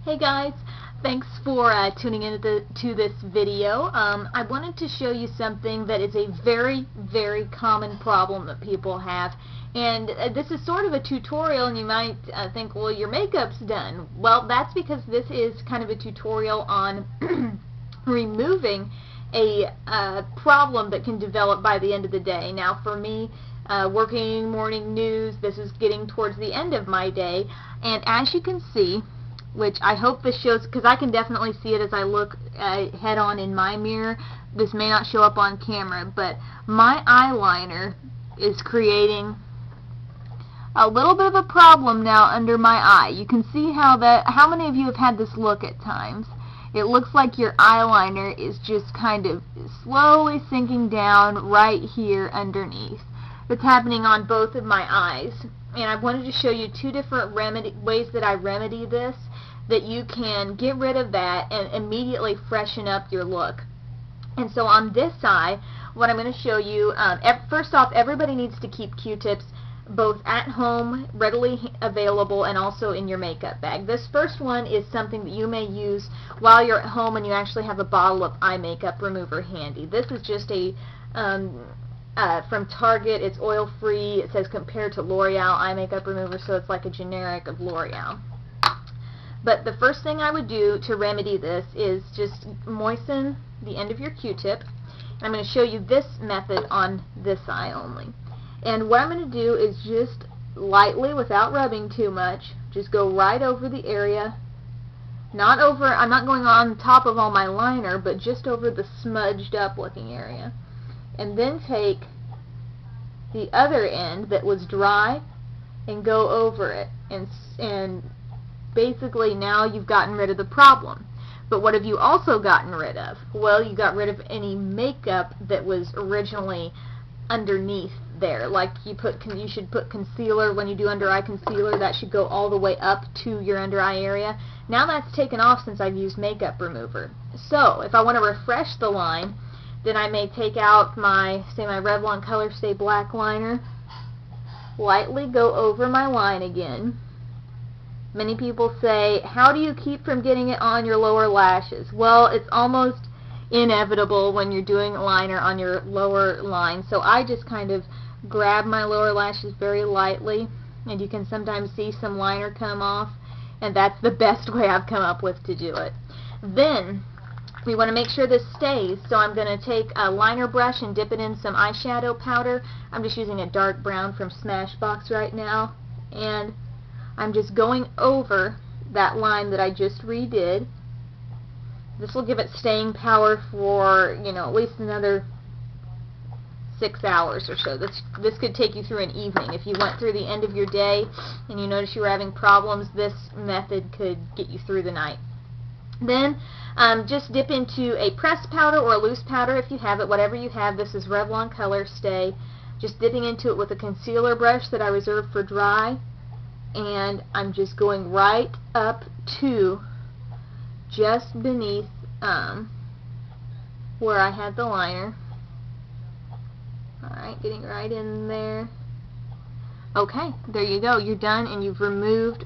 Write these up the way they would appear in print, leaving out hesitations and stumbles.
Hey guys, thanks for tuning in to this video. I wanted to show you something that is a very, very common problem that people have. And this is sort of a tutorial, and you might think, well, your makeup's done. Well, that's because this is kind of a tutorial on removing a problem that can develop by the end of the day. Now, for me, working morning news, this is getting towards the end of my day, and as you can see, which I hope this shows, because I can definitely see it as I look head on in my mirror. This may not show up on camera, but my eyeliner is creating a little bit of a problem now under my eye. You can see how many of you have had this look at times? It looks like your eyeliner is just kind of slowly sinking down right here underneath. It's happening on both of my eyes. And I wanted to show you two different ways that I remedy this, that you can get rid of that and immediately freshen up your look. And so on this eye, what I'm going to show you, first off, everybody needs to keep Q-tips both at home, readily available, and also in your makeup bag. This first one is something that you may use while you're at home and you actually have a bottle of eye makeup remover handy. This is just a from Target. It's oil-free. It says compared to L'Oreal eye makeup remover, so it's like a generic of L'Oreal. But the first thing I would do to remedy this is just moisten the end of your Q-tip. I'm going to show you this method on this eye only. And what I'm going to do is just lightly, without rubbing too much, just go right over the area. Not over, I'm not going on top of all my liner, but just over the smudged up looking area. And then take the other end that was dry and go over it, and basically now you've gotten rid of the problem. But what have you also gotten rid of? Well, you got rid of any makeup that was originally underneath there. Like you should put concealer when you do under eye concealer. That should go all the way up to your under eye area. Now that's taken off since I've used makeup remover. So if I want to refresh the line, then I may take out my Revlon Color Stay Black liner, lightly go over my line again. Many people say, how do you keep from getting it on your lower lashes? Well, it's almost inevitable when you're doing liner on your lower line. So I just kind of grab my lower lashes very lightly, and you can sometimes see some liner come off, and that's the best way I've come up with to do it. Then we want to make sure this stays, so I'm going to take a liner brush and dip it in some eyeshadow powder. I'm just using a dark brown from Smashbox right now, and I'm just going over that line that I just redid. This will give it staying power for, at least another 6 hours or so. This could take you through an evening. If you went through the end of your day and you noticed you were having problems, this method could get you through the night. Then just dip into a pressed powder or a loose powder if you have it, whatever you have. This is Revlon Color Stay. Just dipping into it with a concealer brush that I reserved for dry, and I'm just going right up to just beneath where I had the liner. Alright, getting right in there. Okay, there you go. You're done, and you've removed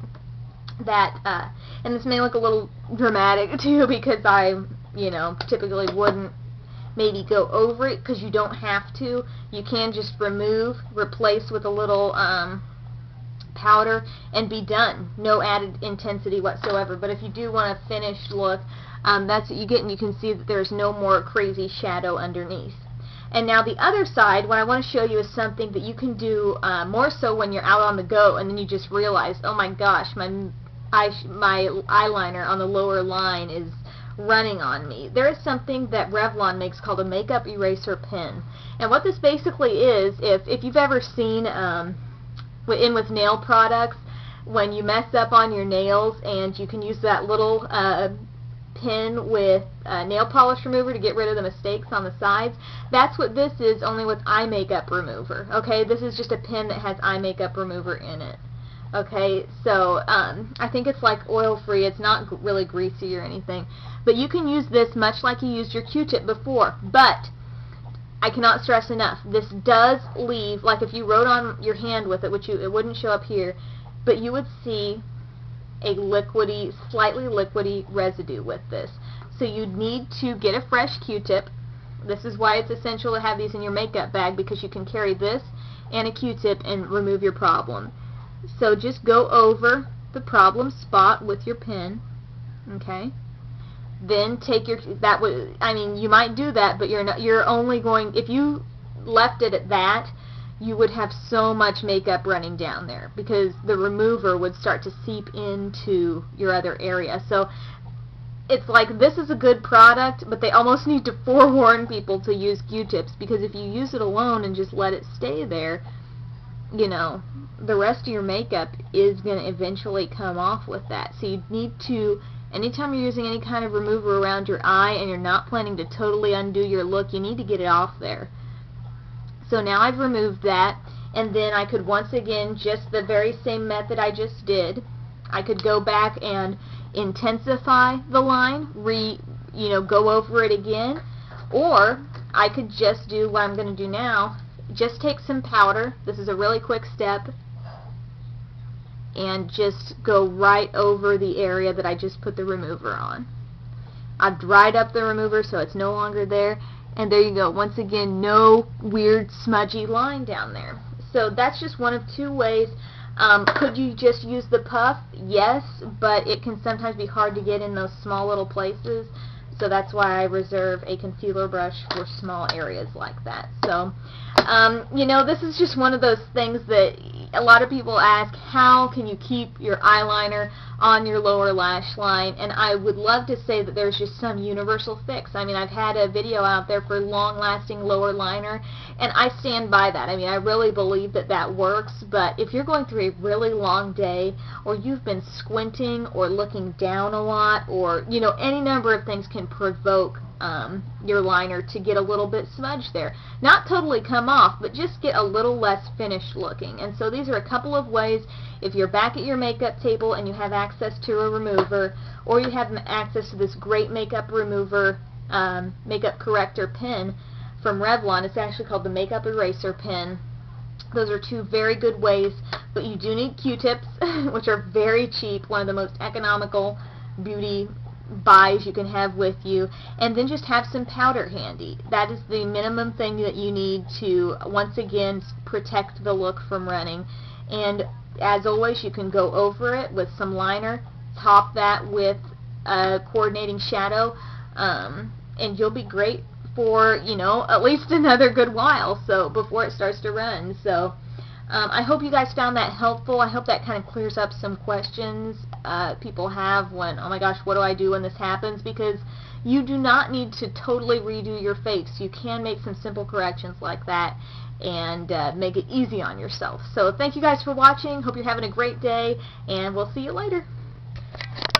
that, and this may look a little dramatic too, because I, typically wouldn't maybe go over it, because you don't have to. You can just remove, replace with a little powder, and be done. No added intensity whatsoever. But if you do want a finished look, that's what you get, and you can see that there's no more crazy shadow underneath. And now the other side, what I want to show you is something that you can do more so when you're out on the go, and then you just realize, oh my gosh, my eyeliner on the lower line is running on me. There is something that Revlon makes called a makeup eraser pen. And what this basically is, if you've ever seen with nail products, when you mess up on your nails and you can use that little pen with nail polish remover to get rid of the mistakes on the sides, that's what this is, only with eye makeup remover. Okay, this is just a pen that has eye makeup remover in it. Okay, so I think it's like oil-free. It's not really greasy or anything, but you can use this much like you used your Q-tip before. But I cannot stress enough, this does leave, like if you wrote on your hand with it, which it wouldn't show up here, but you would see a liquidy, slightly liquidy residue with this. So you need to get a fresh Q-tip. This is why it's essential to have these in your makeup bag, because you can carry this and a Q-tip and remove your problem. So just go over the problem spot with your pen, okay? Then take your, you might do that, but you're only going, if you left it at that, you would have so much makeup running down there because the remover would start to seep into your other area. So it's like, this is a good product, but they almost need to forewarn people to use Q-tips, because if you use it alone and just let it stay there, you know, the rest of your makeup is going to eventually come off with that. So you need to, anytime you're using any kind of remover around your eye and you're not planning to totally undo your look, you need to get it off there. So now I've removed that, and then I could once again, just the very same method I just did, I could go back and intensify the line, go over it again, or I could just do what I'm going to do now, just take some powder, this is a really quick step, and just go right over the area that I just put the remover on. I've dried up the remover so it's no longer there, and there you go. Once again, no weird smudgy line down there. So that's just one of two ways. Could you just use the puff? Yes, but it can sometimes be hard to get in those small little places. So that's why I reserve a concealer brush for small areas like that. So, this is just one of those things that a lot of people ask, how can you keep your eyeliner on your lower lash line? And I would love to say that there's just some universal fix. I mean, I've had a video out there for long-lasting lower liner, and I stand by that. I mean, I really believe that that works, but if you're going through a really long day, or you've been squinting or looking down a lot, or, any number of things can provoke your liner to get a little bit smudged there. Not totally come off, but just get a little less finished looking. And so these are a couple of ways. If you're back at your makeup table and you have access to a remover, or you have access to this great makeup remover, makeup corrector pen from Revlon, it's actually called the Makeup Eraser Pen. Those are two very good ways, but you do need Q-tips, which are very cheap, one of the most economical beauty buys you can have with you, and then just have some powder handy. That is the minimum thing that you need to, once again, protect the look from running. And as always, you can go over it with some liner, top that with a coordinating shadow, and you'll be great for, at least another good while, so before it starts to run. So I hope you guys found that helpful. I hope that kind of clears up some questions people have when, oh my gosh, what do I do when this happens? Because you do not need to totally redo your face. You can make some simple corrections like that and make it easy on yourself. So thank you guys for watching. Hope you're having a great day, and we'll see you later.